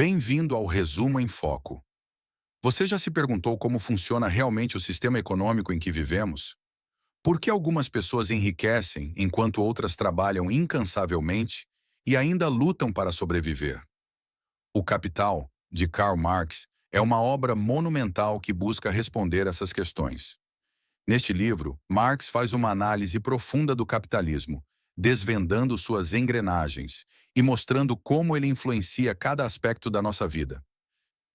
Bem-vindo ao Resumo em Foco. Você já se perguntou como funciona realmente o sistema econômico em que vivemos? Por que algumas pessoas enriquecem enquanto outras trabalham incansavelmente e ainda lutam para sobreviver? O Capital, de Karl Marx, é uma obra monumental que busca responder essas questões. Neste livro, Marx faz uma análise profunda do capitalismo, desvendando suas engrenagens e mostrando como ele influencia cada aspecto da nossa vida.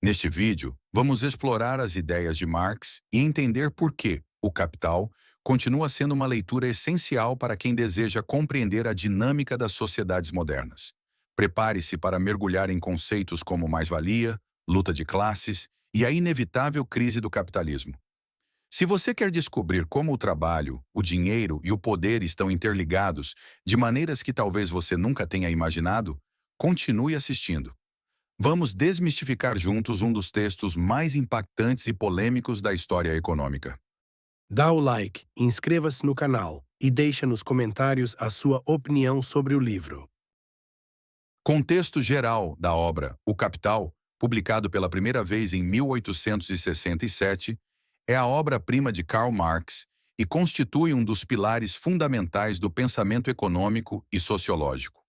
Neste vídeo, vamos explorar as ideias de Marx e entender por que O Capital continua sendo uma leitura essencial para quem deseja compreender a dinâmica das sociedades modernas. Prepare-se para mergulhar em conceitos como mais-valia, luta de classes e a inevitável crise do capitalismo. Se você quer descobrir como o trabalho, o dinheiro e o poder estão interligados de maneiras que talvez você nunca tenha imaginado, continue assistindo. Vamos desmistificar juntos um dos textos mais impactantes e polêmicos da história econômica. Dá o like, inscreva-se no canal e deixa nos comentários a sua opinião sobre o livro. Contexto geral da obra O Capital, publicado pela primeira vez em 1867, é a obra-prima de Karl Marx e constitui um dos pilares fundamentais do pensamento econômico e sociológico.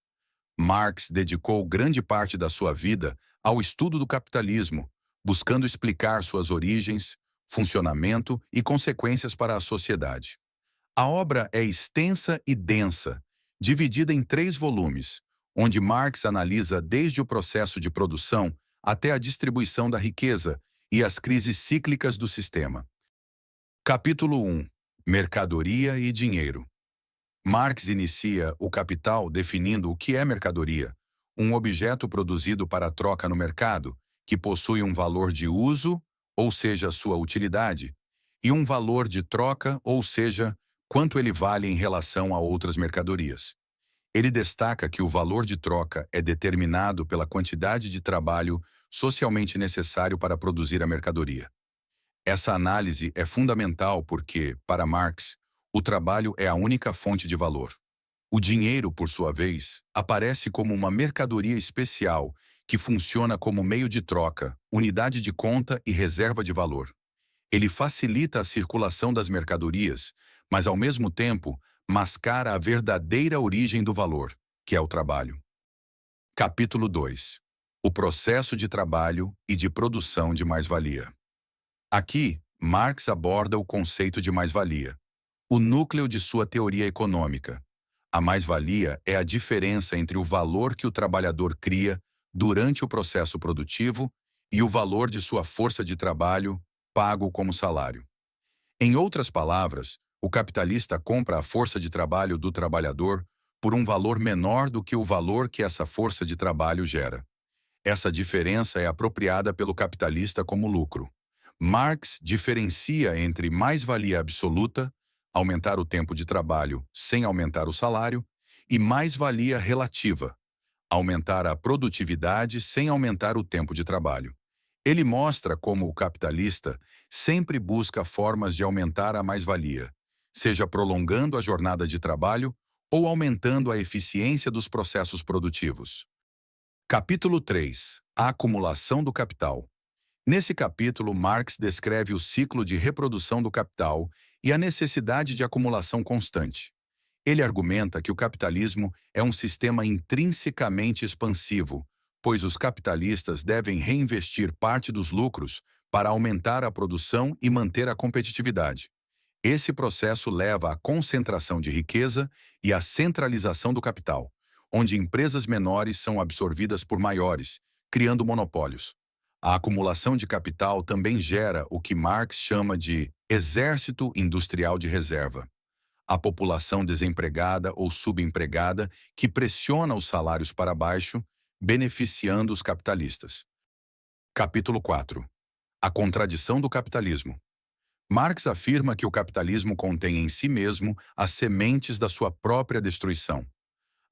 Marx dedicou grande parte da sua vida ao estudo do capitalismo, buscando explicar suas origens, funcionamento e consequências para a sociedade. A obra é extensa e densa, dividida em 3 volumes, onde Marx analisa desde o processo de produção até a distribuição da riqueza e as crises cíclicas do sistema. Capítulo 1. Mercadoria e dinheiro. Marx inicia O Capital definindo o que é mercadoria, um objeto produzido para troca no mercado, que possui um valor de uso, ou seja, sua utilidade, e um valor de troca, ou seja, quanto ele vale em relação a outras mercadorias. Ele destaca que o valor de troca é determinado pela quantidade de trabalho socialmente necessário para produzir a mercadoria. Essa análise é fundamental porque, para Marx, o trabalho é a única fonte de valor. O dinheiro, por sua vez, aparece como uma mercadoria especial que funciona como meio de troca, unidade de conta e reserva de valor. Ele facilita a circulação das mercadorias, mas, ao mesmo tempo, mascara a verdadeira origem do valor, que é o trabalho. Capítulo 2. O processo de trabalho e de produção de mais-valia. Aqui, Marx aborda o conceito de mais-valia, o núcleo de sua teoria econômica. A mais-valia é a diferença entre o valor que o trabalhador cria durante o processo produtivo e o valor de sua força de trabalho, pago como salário. Em outras palavras, o capitalista compra a força de trabalho do trabalhador por um valor menor do que o valor que essa força de trabalho gera. Essa diferença é apropriada pelo capitalista como lucro. Marx diferencia entre mais-valia absoluta, aumentar o tempo de trabalho sem aumentar o salário, e mais-valia relativa, aumentar a produtividade sem aumentar o tempo de trabalho. Ele mostra como o capitalista sempre busca formas de aumentar a mais-valia, seja prolongando a jornada de trabalho ou aumentando a eficiência dos processos produtivos. Capítulo 3. A acumulação do capital. Nesse capítulo, Marx descreve o ciclo de reprodução do capital e a necessidade de acumulação constante. Ele argumenta que o capitalismo é um sistema intrinsecamente expansivo, pois os capitalistas devem reinvestir parte dos lucros para aumentar a produção e manter a competitividade. Esse processo leva à concentração de riqueza e à centralização do capital, onde empresas menores são absorvidas por maiores, criando monopólios. A acumulação de capital também gera o que Marx chama de exército industrial de reserva, a população desempregada ou subempregada que pressiona os salários para baixo, beneficiando os capitalistas. Capítulo 4. A contradição do capitalismo. Marx afirma que o capitalismo contém em si mesmo as sementes da sua própria destruição.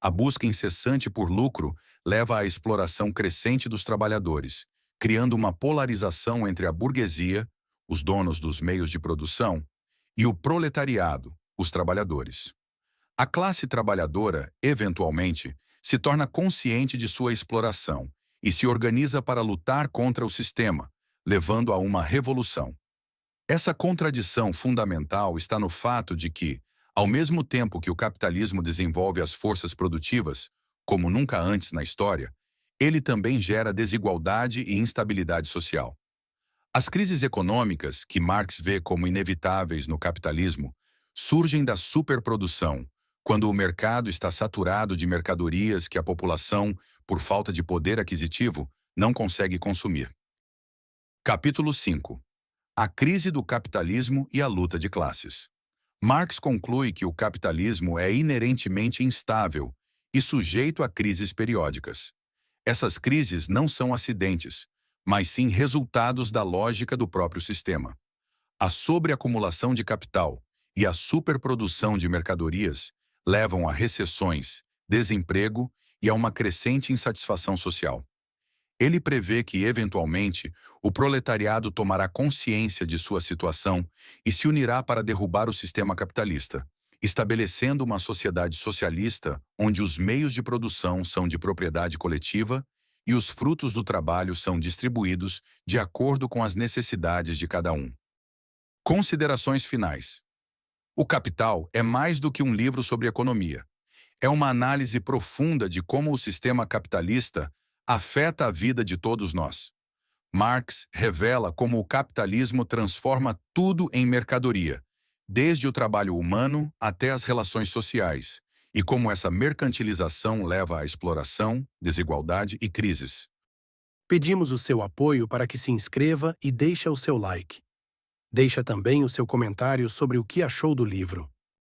A busca incessante por lucro leva à exploração crescente dos trabalhadores, criando uma polarização entre a burguesia, os donos dos meios de produção, e o proletariado, os trabalhadores. A classe trabalhadora, eventualmente, se torna consciente de sua exploração e se organiza para lutar contra o sistema, levando a uma revolução. Essa contradição fundamental está no fato de que, ao mesmo tempo que o capitalismo desenvolve as forças produtivas, como nunca antes na história, ele também gera desigualdade e instabilidade social. As crises econômicas, que Marx vê como inevitáveis no capitalismo, surgem da superprodução, quando o mercado está saturado de mercadorias que a população, por falta de poder aquisitivo, não consegue consumir. Capítulo 5. A crise do capitalismo e a luta de classes. Marx conclui que o capitalismo é inerentemente instável e sujeito a crises periódicas. Essas crises não são acidentes, mas sim resultados da lógica do próprio sistema. A sobreacumulação de capital e a superprodução de mercadorias levam a recessões, desemprego e a uma crescente insatisfação social. Ele prevê que, eventualmente, o proletariado tomará consciência de sua situação e se unirá para derrubar o sistema capitalista, estabelecendo uma sociedade socialista onde os meios de produção são de propriedade coletiva e os frutos do trabalho são distribuídos de acordo com as necessidades de cada um. Considerações finais. O Capital é mais do que um livro sobre economia. É uma análise profunda de como o sistema capitalista afeta a vida de todos nós. Marx revela como o capitalismo transforma tudo em mercadoria, desde o trabalho humano até as relações sociais, e como essa mercantilização leva à exploração, desigualdade e crises. Pedimos o seu apoio para que se inscreva e deixe o seu like. Deixa também o seu comentário sobre o que achou do livro.